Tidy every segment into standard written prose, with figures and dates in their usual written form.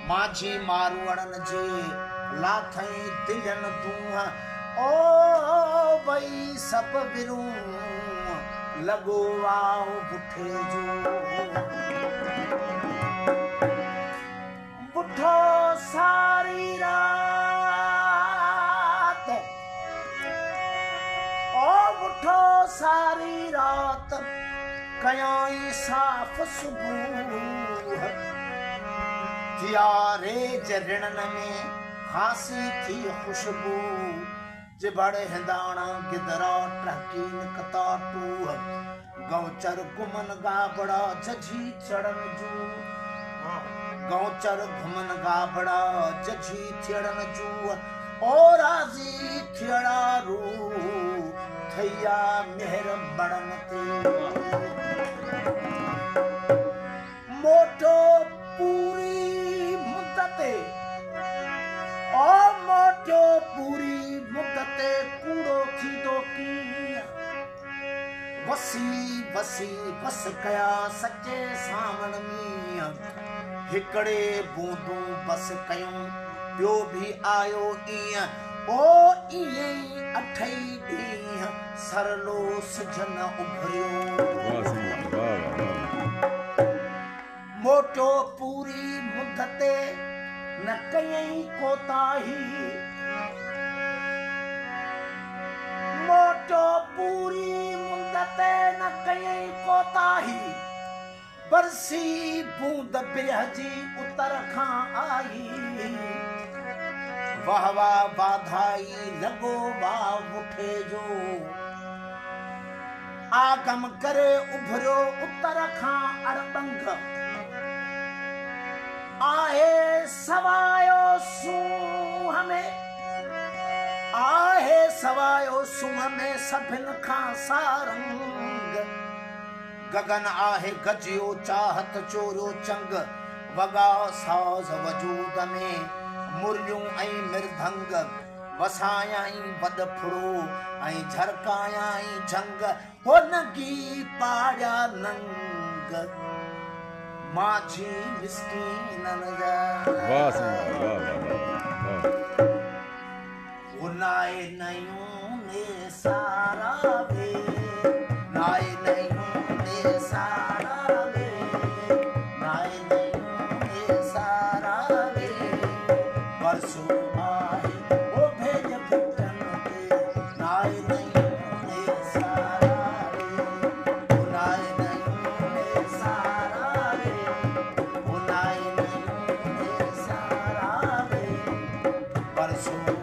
माझी मारवड़न जे लाथई दिलन दूं ओ भई सब विरू लगो आओ बुठे जो बुठो सारी रात ओ बुठो सारी रात कयाई साफ सुबह तियारे जरणन में खांसी थी खुशबू जिबड़ हिंदाणा गिदरा ट्रकीन कताटू गौचर गुमन गाबड़ा जझी चढ़न जू गौचर घुमन गाबड़ा जझी चढ़न जू ओ राजी थियड़ा रू थैया मेहर बड़न ते मोटो पूरी मुद्दते ओ मोटो पूरी मुद्दते कूड़ो थी दो की वसी वसी बस कया सच्चे सामन में हिकड़े बूंदू बस कयूं ॿियो भी आयो इं ओ इं अठई ॾींह सरलो सिझन उभरियो मोटो पूरी मुद्दते न कयई कोताही मोटो पूरी मुद्दते न कयई कोताही बरसी बूंद बिरहजी उतर खां आई वाह वाह बाधाई लगो वाह उठे जो आगम करे उभरियो उतर खां अड़बंग आहे सवायो सूंह में आहे सवायो सूंह में सभिन खां सारंग गगन आहे गजियो चाहत चोरियो चंग वगा साज वजूद में मुरलियूं ऐं मृदंग वसायाई बदफड़ो ऐं झरकायाई झंग हो नगी पाड़िया नंग माझी मिस्कीनन जा नाए नयूं ने सारा वे नाए नयूं ने सारा वे नाए नयूं ने सारा वे परसों आए ओ भेज फिटन के नाए नयूं ने सारा वे नाए नयूं ने सारा वे नाए नयूं ने सारा वे परसों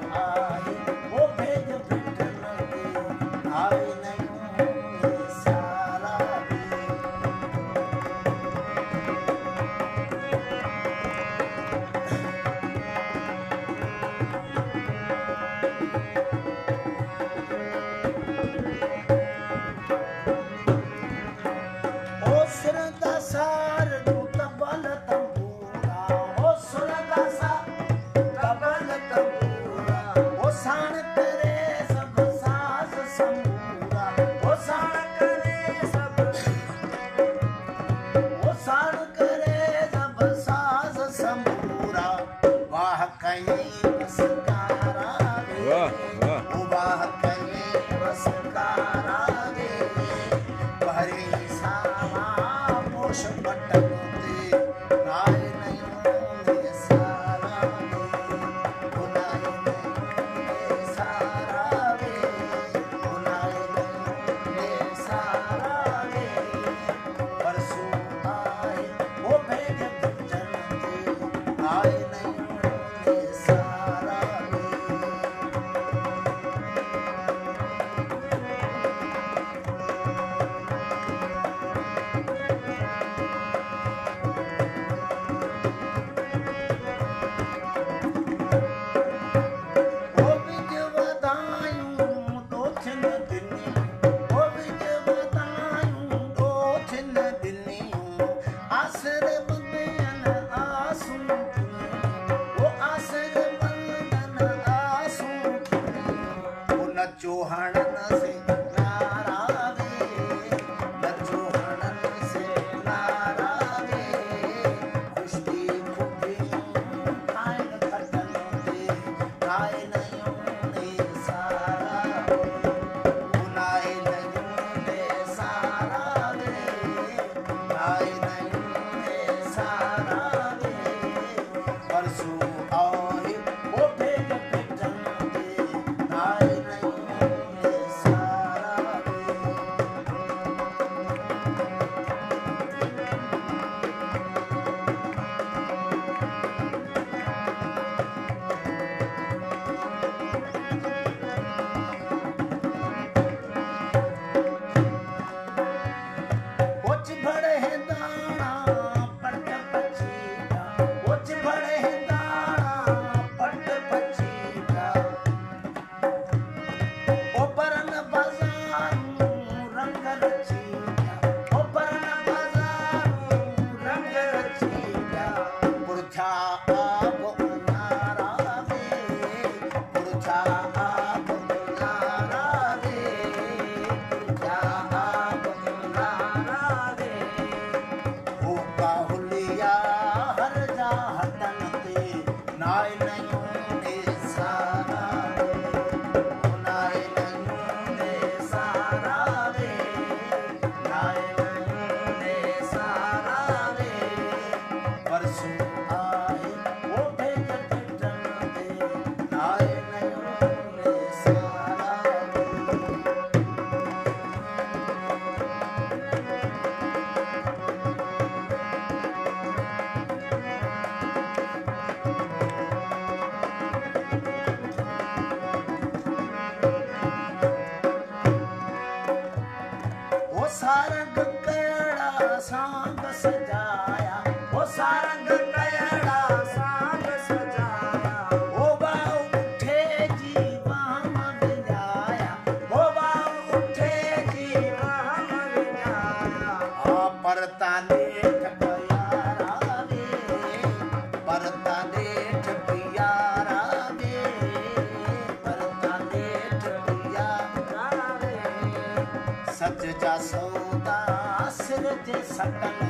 पुरछा आप उन्हारा वे, पुरछा आप उन्हारा वे, पुरछा आप उन्हारा वे। हो बाहुलिया हर जा हटन ते नाय नयूं ने सारा वे, नाय नयूं ने सारा वे, नाय नयूं ने सारा वे। परसों आए वो भेज टिटन ते नाय नयूं ने सारा वे। वो सारंग कड़ा सांग सजाया, वो सारंग कड़ा सांग सजाया। वो बाऊ उठे जीवा मगजाया, वो बाऊ उठे जीवा मगजाया। आ परता नेठ प्यारा वे, परता नेठ प्यारा वे, परता नेठ प्यारा वे। सच जा सौदा सिर ते सटन